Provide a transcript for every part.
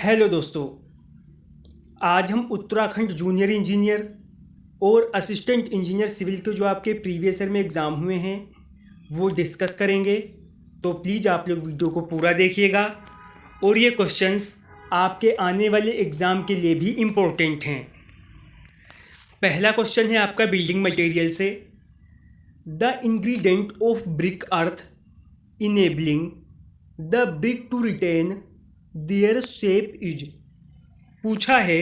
Hello दोस्तों, आज हम उत्तराखंड जूनियर इंजीनियर और असिस्टेंट इंजीनियर सिविल के जो आपके प्रीवियस ईयर में एग्ज़ाम हुए हैं वो डिस्कस करेंगे। तो प्लीज़ आप लोग वीडियो को पूरा देखिएगा और ये क्वेश्चंस आपके आने वाले एग्ज़ाम के लिए भी इम्पोर्टेंट हैं। पहला क्वेश्चन है आपका बिल्डिंग मटेरियल से। The ingredient of brick earth enabling the brick to retain their shape is. पूछा है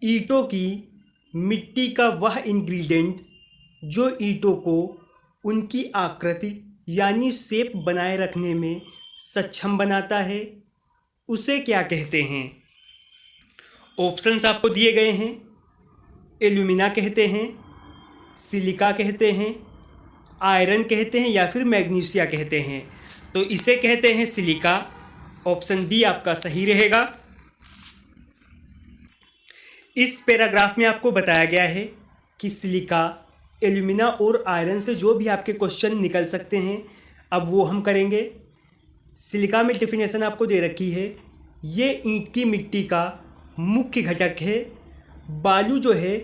ईंटों की मिट्टी का वह इंग्रेडिएंट जो ईंटों को उनकी आकृति यानी शेप बनाए रखने में सक्षम बनाता है, उसे क्या कहते हैं। ऑप्शंस आपको दिए गए हैं। एल्यूमिना कहते हैं, सिलिका कहते हैं, आयरन कहते हैं या फिर मैग्नीशिया कहते हैं। तो इसे कहते हैं सिलिका। ऑप्शन बी आपका सही रहेगा। इस पैराग्राफ में आपको बताया गया है कि सिलिका, एल्यूमिना और आयरन से जो भी आपके क्वेश्चन निकल सकते हैं अब वो हम करेंगे। सिलिका में डेफिनेशन आपको दे रखी है, ये ईंट की मिट्टी का मुख्य घटक है। बालू जो है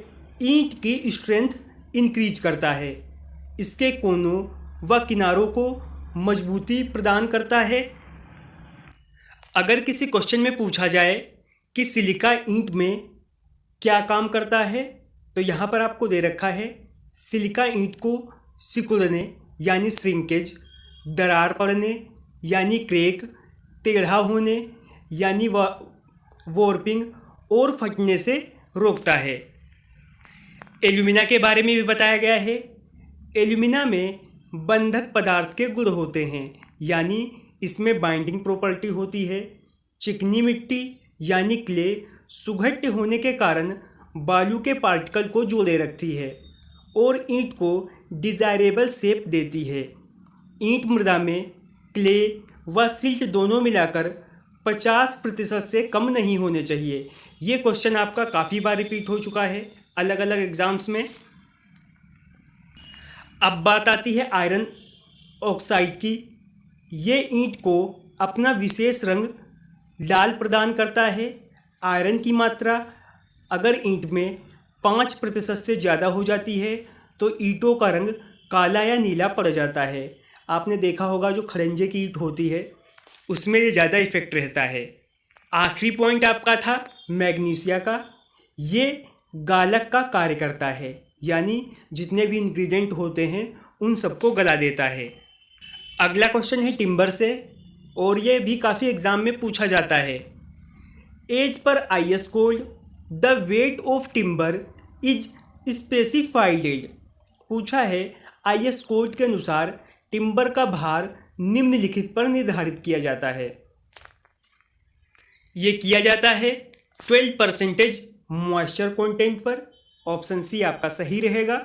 ईंट की स्ट्रेंथ इंक्रीज करता है, इसके कोनों व किनारों को मजबूती प्रदान करता है। अगर किसी क्वेश्चन में पूछा जाए कि सिलिका ईंट में क्या काम करता है तो यहाँ पर आपको दे रखा है सिलिका ईंट को सिकुड़ने यानी श्रिंकेज, दरार पड़ने यानी क्रैक, टेढ़ा होने यानी वॉर्पिंग और फटने से रोकता है। एल्यूमिना के बारे में भी बताया गया है। एल्यूमिना में बंधक पदार्थ के गुण होते हैं, यानी इसमें बाइंडिंग प्रॉपर्टी होती है। चिकनी मिट्टी यानी क्ले सुघट्य होने के कारण बालू के पार्टिकल को जोड़े रखती है और ईंट को डिज़ायरेबल शेप देती है। ईंट मृदा में क्ले व सिल्ट दोनों मिलाकर 50% से कम नहीं होने चाहिए। ये क्वेश्चन आपका काफ़ी बार रिपीट हो चुका है अलग अलग एग्ज़ाम्स में। अब बात आती है आयरन ऑक्साइड की। ये ईंट को अपना विशेष रंग लाल प्रदान करता है। आयरन की मात्रा अगर ईंट में 5% से ज़्यादा हो जाती है तो ईंटों का रंग काला या नीला पड़ जाता है। आपने देखा होगा जो खरंजे की ईंट होती है उसमें ये ज़्यादा इफेक्ट रहता है। आखिरी पॉइंट आपका था मैग्नीशिया का। ये गालक का कार्य करता है, यानी जितने भी इंग्रेडिएंट होते हैं उन सबको गला देता है। अगला क्वेश्चन है टिम्बर से और ये भी काफ़ी एग्ज़ाम में पूछा जाता है। एज पर IS code the weight of timber is specified. पूछा है IS कोड के अनुसार टिम्बर का भार निम्नलिखित पर निर्धारित किया जाता है। ये किया जाता है 12% मॉइस्चर कंटेंट पर। ऑप्शन सी आपका सही रहेगा।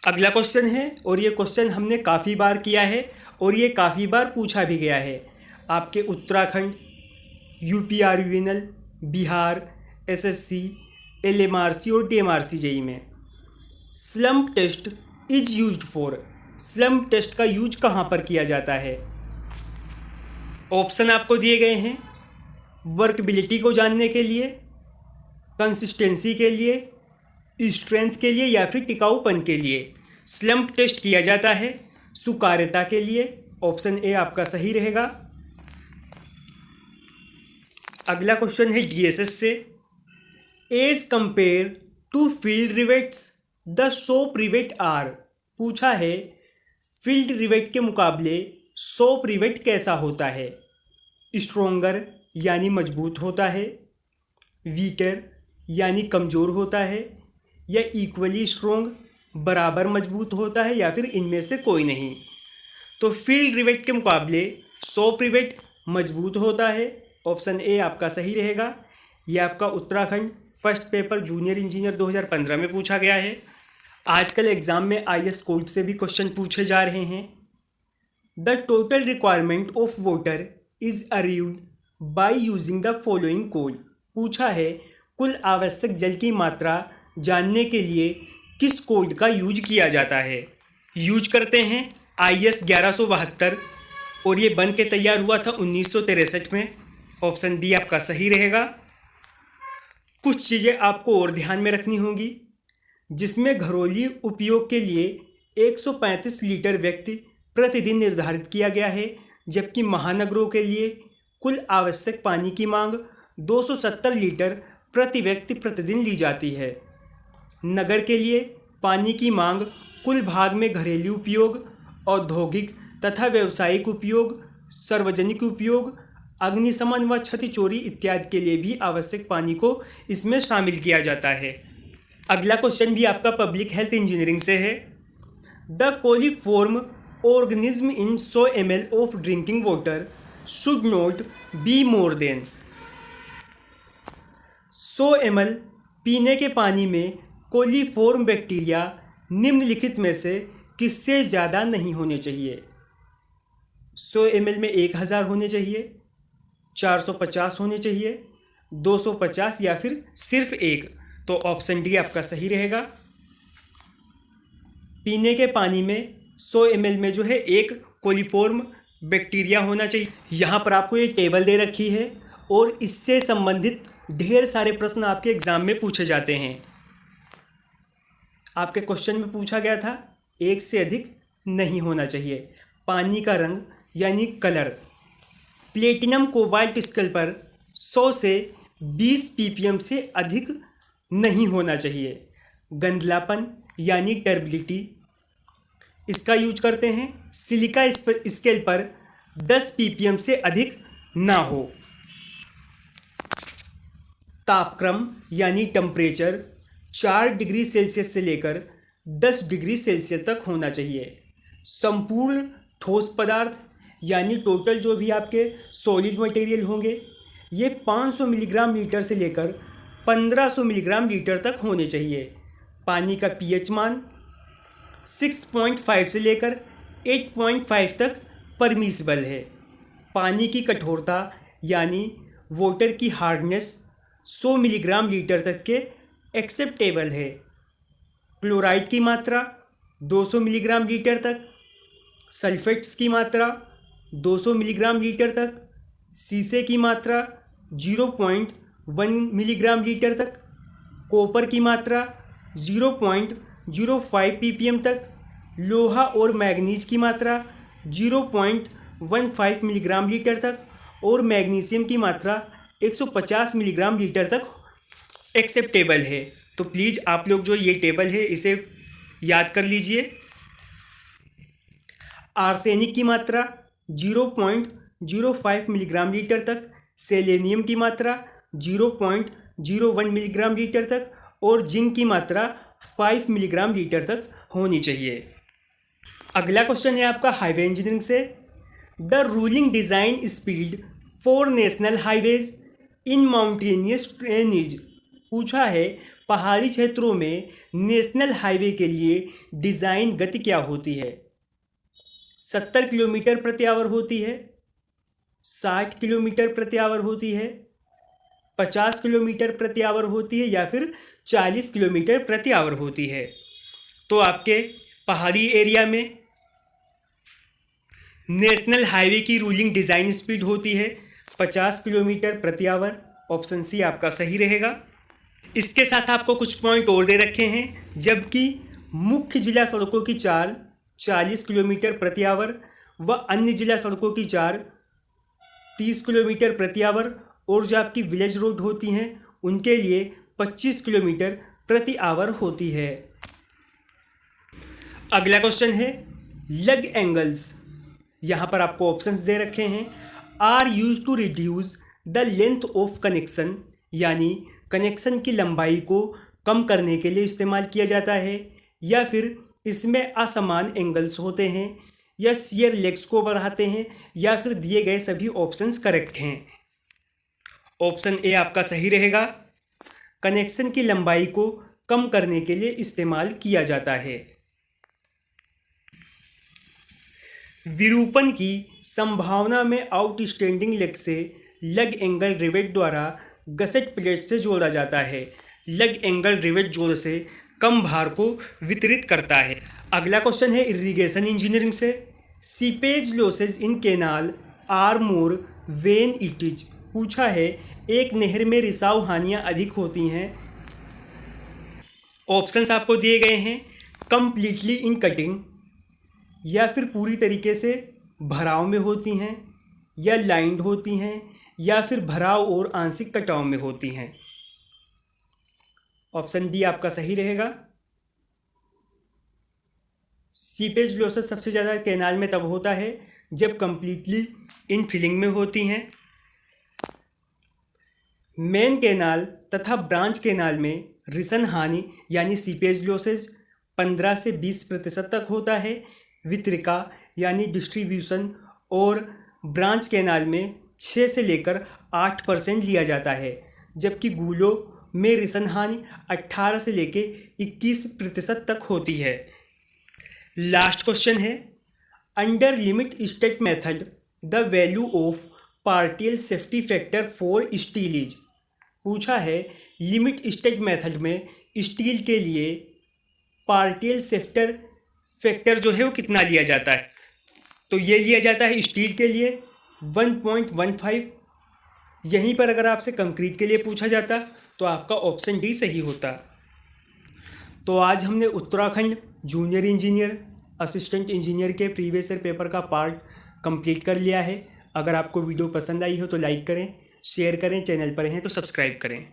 अगला क्वेश्चन है और ये क्वेश्चन हमने काफ़ी बार किया है और ये काफ़ी बार पूछा भी गया है आपके Uttarakhand, UPRUNL, Bihar, SSC, LMRC और DMRC JEE में। Slump test is used for. Slump test का यूज कहाँ पर किया जाता है। ऑप्शन आपको दिए गए हैं। वर्कबिलिटी को जानने के लिए, कंसिस्टेंसी के लिए, स्ट्रेंथ के लिए या फिर टिकाऊपन के लिए। स्लम्प टेस्ट किया जाता है सुकार्यता के लिए। ऑप्शन ए आपका सही रहेगा। अगला क्वेश्चन है DSS से। As compare to field rivets the shop rivet are. पूछा है फील्ड रिवेट के मुकाबले शॉप रिवेट कैसा होता है। स्ट्रोंगर यानी मजबूत होता है, वीकर यानी कमज़ोर होता है, या इक्वली स्ट्रोंग बराबर मजबूत होता है, या फिर इनमें से कोई नहीं। तो फील्ड रिवेट के मुकाबले शॉप रिवेट मजबूत होता है। ऑप्शन ए आपका सही रहेगा। यह आपका Uttarakhand first paper junior engineer 2015 में पूछा गया है। आजकल एग्ज़ाम में IS कोड से भी क्वेश्चन पूछे जा रहे हैं। The total requirement of water is arrived by using the following code. पूछा है कुल आवश्यक जल की मात्रा जानने के लिए किस कोड का यूज किया जाता है। यूज करते हैं IS 1172, और ये बन के तैयार हुआ था 1963 में। ऑप्शन बी आपका सही रहेगा। कुछ चीज़ें आपको और ध्यान में रखनी होंगी, जिसमें घरेलू उपयोग के लिए 135 लीटर व्यक्ति प्रतिदिन निर्धारित किया गया है, जबकि महानगरों के लिए कुल आवश्यक पानी की मांग 270 लीटर प्रति व्यक्ति प्रतिदिन ली जाती है। नगर के लिए पानी की मांग कुल भाग में घरेलू उपयोग, औद्योगिक तथा व्यावसायिक उपयोग, सार्वजनिक उपयोग, अग्निशमन व क्षति चोरी इत्यादि के लिए भी आवश्यक पानी को इसमें शामिल किया जाता है। अगला क्वेश्चन भी आपका पब्लिक हेल्थ इंजीनियरिंग से है। The coliform organism in 100 ml of drinking water should not be more than. 100 ml पीने के पानी में कोलिफॉर्म बैक्टीरिया निम्नलिखित में से किससे ज़्यादा नहीं होने चाहिए। 100 ml में 1000 होने चाहिए, 450 होने चाहिए, 250 या फिर सिर्फ 1। तो ऑप्शन डी आपका सही रहेगा। पीने के पानी में 100 ml में जो है 1 कोलिफॉर्म बैक्टीरिया होना चाहिए। यहाँ पर आपको एक टेबल दे रखी है और इससे संबंधित ढेर सारे प्रश्न आपके एग्जाम में पूछे जाते हैं। आपके क्वेश्चन में पूछा गया था 1 से अधिक नहीं होना चाहिए। पानी का रंग यानी कलर, प्लेटिनम कोबाल्ट स्केल पर 100 से 20 ppm से अधिक नहीं होना चाहिए। गंधलापन यानी टर्बिलिटी, इसका यूज करते हैं। सिलिका स्केल पर 10 ppm से अधिक ना हो। तापक्रम यानी टेम्परेचर 4 डिग्री सेल्सियस से लेकर 10 डिग्री सेल्सियस तक होना चाहिए। संपूर्ण ठोस पदार्थ यानी टोटल जो भी आपके सॉलिड मटेरियल होंगे, ये 500 मिलीग्राम लीटर से लेकर 1500 मिलीग्राम लीटर तक होने चाहिए। पानी का पीएच मान 6.5 से लेकर 8.5 तक परमिसिबल है। पानी की कठोरता यानी वाटर की हार्डनेस 100 मिलीग्राम लीटर तक के एक्सेप्टेबल है। क्लोराइड की मात्रा 200 मिलीग्राम लीटर तक, सल्फेट्स की मात्रा 200 मिलीग्राम लीटर तक, सीसे की मात्रा 0.1 मिलीग्राम लीटर तक, कॉपर की मात्रा 0.05 ppm तक, लोहा और मैग्नीज की मात्रा 0.15 मिलीग्राम लीटर तक और मैग्नीशियम की मात्रा 150 मिलीग्राम लीटर तक एक्सेप्टेबल है। तो प्लीज़ आप लोग जो ये टेबल है इसे याद कर लीजिए। आर्सेनिक की मात्रा 0.05 मिलीग्राम लीटर तक, सेलेनियम की मात्रा 0.01 मिलीग्राम लीटर तक और जिंक की मात्रा 5 मिलीग्राम लीटर तक होनी चाहिए। अगला क्वेश्चन है आपका हाईवे इंजीनियरिंग से। The ruling design speed for national highways in mountainous drainage. पूछा है पहाड़ी क्षेत्रों में नेशनल हाईवे के लिए डिज़ाइन गति क्या होती है। 70 किलोमीटर प्रति आवर होती है, 60 किलोमीटर प्रति आवर होती है, 50 किलोमीटर प्रति आवर होती है या फिर 40 किलोमीटर प्रति आवर होती है। तो आपके पहाड़ी एरिया में नेशनल हाईवे की रूलिंग डिज़ाइन स्पीड होती है 50 किलोमीटर प्रति आवर। ऑप्शन सी आपका सही रहेगा। इसके साथ आपको कुछ पॉइंट और दे रखे हैं। जबकि मुख्य जिला सड़कों की चाल 40 किलोमीटर प्रति आवर व अन्य जिला सड़कों की चाल 30 किलोमीटर प्रति आवर और जो आपकी विलेज रोड होती हैं उनके लिए 25 किलोमीटर प्रति आवर होती है। अगला क्वेश्चन है लग एंगल्स। यहाँ पर आपको ऑप्शंस दे रखे हैं। Are used to reduce the length of connection, यानी कनेक्शन की लंबाई को कम करने के लिए इस्तेमाल किया जाता है, या फिर इसमें असमान एंगल्स होते हैं, या शियर लेग्स को बढ़ाते हैं, या फिर दिए गए सभी ऑप्शंस करेक्ट हैं। ऑप्शन ए आपका सही रहेगा। कनेक्शन की लंबाई को कम करने के लिए इस्तेमाल किया जाता है। विरूपण की संभावना में आउटस्टैंडिंग लेग से लग एंगल रिवेट द्वारा गसेट प्लेट से जोड़ा जाता है। लग एंगल रिवेट जोड़ से कम भार को वितरित करता है। अगला क्वेश्चन है इरिगेशन इंजीनियरिंग से। Seepage losses in canal are more when it is. पूछा है एक नहर में रिसाव हानियाँ अधिक होती हैं। ऑप्शंस आपको दिए गए हैं, कम्प्लीटली इन कटिंग, या फिर पूरी तरीके से भराव में होती हैं, या लाइंड होती हैं, या फिर भराव और आंशिक कटाव में होती हैं। ऑप्शन बी आपका सही रहेगा। सीपेज लॉसेस सबसे ज़्यादा कैनाल में तब होता है जब कंप्लीटली इन फिलिंग में होती हैं। मेन कैनाल तथा ब्रांच कैनाल में रिसन हानि यानी सीपेज लॉसेज 15 से 20% तक होता है। वितरिका यानी डिस्ट्रीब्यूशन और ब्रांच कैनाल में 6 से लेकर 8% लिया जाता है, जबकि गूलों में रिसन हानि 18 से लेकर 21% तक होती है। लास्ट क्वेश्चन है, under limit state method the value of partial safety factor for steel is. पूछा है लिमिट स्टेट मेथड में स्टील के लिए पार्टियल सेफ्टर फैक्टर जो है वो कितना लिया जाता है। तो ये लिया जाता है स्टील के लिए 1.15। यहीं पर अगर आपसे कंक्रीट के लिए पूछा जाता तो आपका ऑप्शन डी सही होता। तो आज हमने Uttarakhand junior engineer assistant engineer के प्रीवियस ईयर पेपर का पार्ट कंप्लीट कर लिया है। अगर आपको वीडियो पसंद आई हो तो लाइक करें, शेयर करें, चैनल पर हैं तो सब्सक्राइब करें।